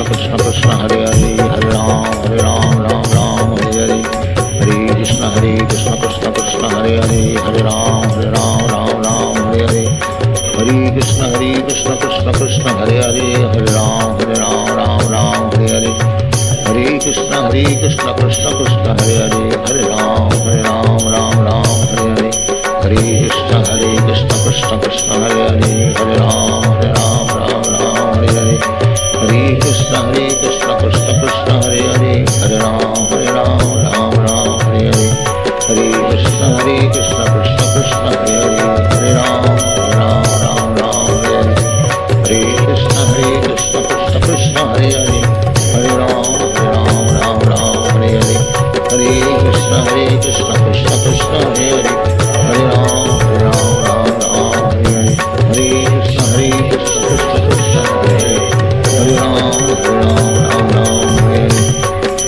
Krishna Krishna Hare Hare, Hare Ram Ram Ram Hare Hare, Hare Krishna Krishna Krishna Hare Hare, Hare Ram Ram Hare Hare, Hare Krishna Krishna Krishna Hare Hare, Hare Ram Ram Hare Hare, Hare Krishna Krishna Krishna Hare Hare, Hare Ram Ram Hare Hare, Hare Krishna Krishna Krishna Hare Hare, Hare Ram Ram Hare Hare, Hare Krishna Krishna Krishna Hare Hare, Hare Ram Ram Hare Hare, Hare Krishna Krishna Krishna Hare Hare, Hare Ram Ram Hare Hare, Hare Krishna Krishna Krishna Hare Hare, Hare Ram Ram Hare Hare, Hare Krishna Krishna Krishna Hare Hare, Hare Ram Hare Hare, Hare Krishna Krishna Krishna Hare Hare, Hare Ram Hare Hare, Hare Krishna Krishna Krishna Hare Hare, Hare Ram Hare Hare,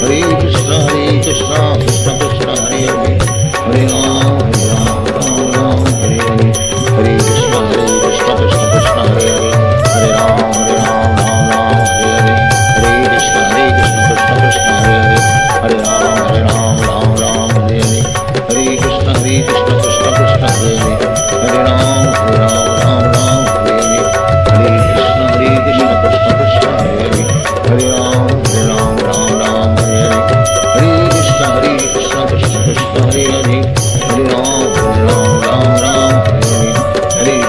Hare Krishna Krishna Krishna Hare Hare, Hare Ram Hare Hare, Hare Krishna Krishna Krishna Hare Hare, Hare Ram Hare Hare, Hare Krishna Krishna Krishna Hare Hare, Hare Ram Hare Hare, Hare Krishna Krishna Krishna Hare Hare, Hare Ram Hare Hare, Hare Krishna Krishna Krishna Hare Hare, Hare Ram Hare Hare, Hare Krishna Krishna Krishna Hare Hare, Hare Ram Hare Hare, Hare Krishna Krishna Krishna Hare Hare, Hare Ram Hare Hare, Hare Krishna Krishna Krishna Hare Hare, Hare Ram Hare Hare, Hare Krishna Krishna Krishna Hare Hare, Hare Ram Hare Hare, Hare Krishna Krishna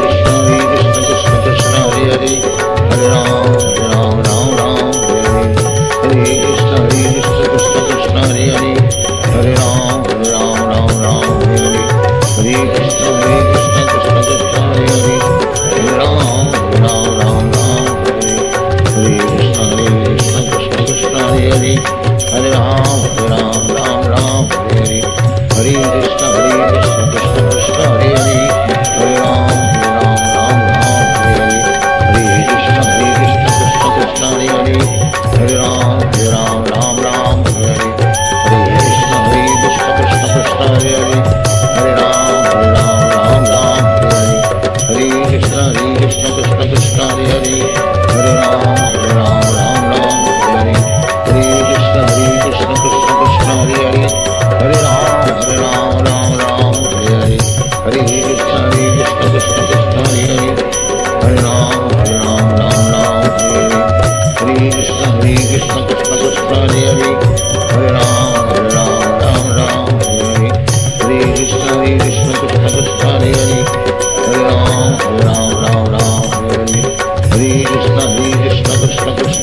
Krishna Hare Hare, Hare Ram Hare Hare, Hare Krishna Krishna Krishna Hare Hare, Hare Ram Hare Hare, Hare Krishna Krishna Krishna Hare Hare, Hare Ram Hare Hare, Hare Krishna Krishna Krishna Hare Hare, Hare Ram Hare Hare, Hare Krishna Krishna Krishna Hare Hare, Hare Ram Hare Hare, Hare Krishna Krishna Krishna Hare Hare, Hare Ram Hare Hare, Hare Krishna Krishna Krishna Hare Hare, Hare Ram Hare Hare, Hare Krishna Krishna Krishna Hare Hare, Hare Ram Hare Hare, Hare Krishna Krishna Krishna Hare Hare,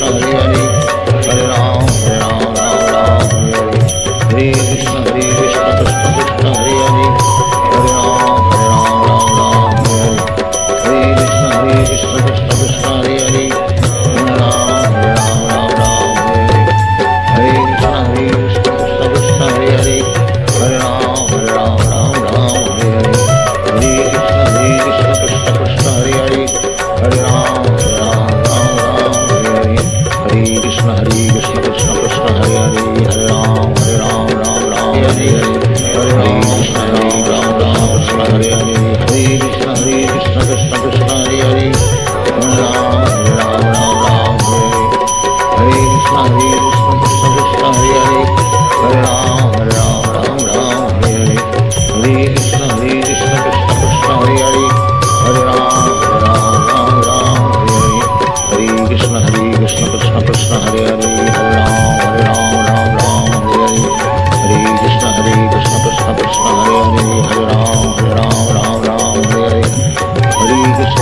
Hare Ram Hare Hare, Hare Krishna Krishna Krishna Hare Hare, Hare Ram Hare Hare, Hare Krishna Krishna Krishna Hare Hare, Hare Ram Hare Hare, Hare Krishna Krishna Krishna Hare Hare, Hare Ram Hare Hare, Hare Krishna Krishna Krishna Hare Hare, Hare Ram Hare Hare, Hare Krishna Krishna Krishna Hare Hare, Hare Ram Hare Hare, Hare Krishna Krishna Hare Hare, Hare Krishna Krishna Krishna Hare Hare, Hare Ram Hare Hare, Hare Krishna Krishna Krishna Hare Hare, Hare Ram Hare Hare, Hare Krishna Krishna Krishna Hare Hare, Hare Ram Hare Hare, Hare Krishna Krishna Krishna Hare Hare, Hare Ram Hare Hare, Hare Krishna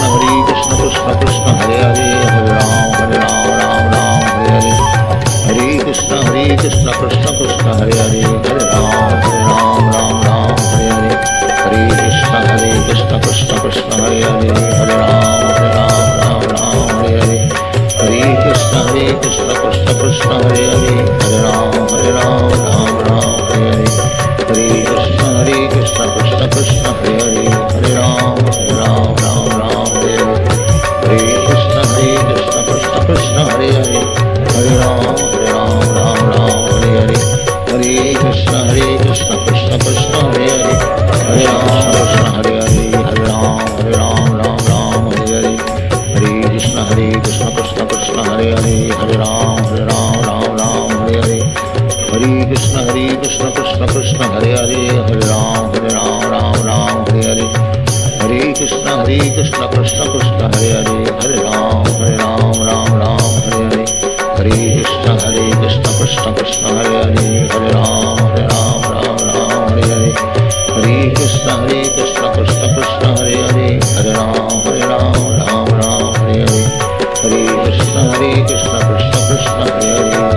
Krishna Krishna Hare Hare, Hare Ram Hare Hare, Hare Krishna Krishna Krishna Hare Hare, Hare Ram Hare Hare, Hare Krishna Krishna Krishna Hare Hare, Hare Ram Hare Hare, Hare Krishna Krishna Krishna Hare Hare, Hare Ram Hare Hare, Hare Krishna Krishna Krishna Hare Hare, Hare Ram Hare Hare, Hare Krishna Krishna Krishna Hare Hare, Hare Ram Hare Hare, Hare Krishna Krishna Krishna Hare Hare, Hare Ram Hare Hare, Hare Krishna Krishna Krishna Hare Hare, Hare Ram Hare Hare, Hare Ram Hare Hare, Hare Krishna Krishna Krishna Hare Hare, Hare Ram Hare Hare Krishna Krishna Krishna Hare Hare, Hare Ram Ram Ram Hare Hare, Hare Krishna Krishna Krishna Hare Hare, Hare Ram Ram Hare Hare, Hare Krishna Krishna Krishna Hare Hare, Hare Ram Ram Hare Hare, Hare Krishna Krishna Krishna Hare Hare, Hare Ram Ram Hare Hare, Hare Krishna Krishna Krishna Hare Hare.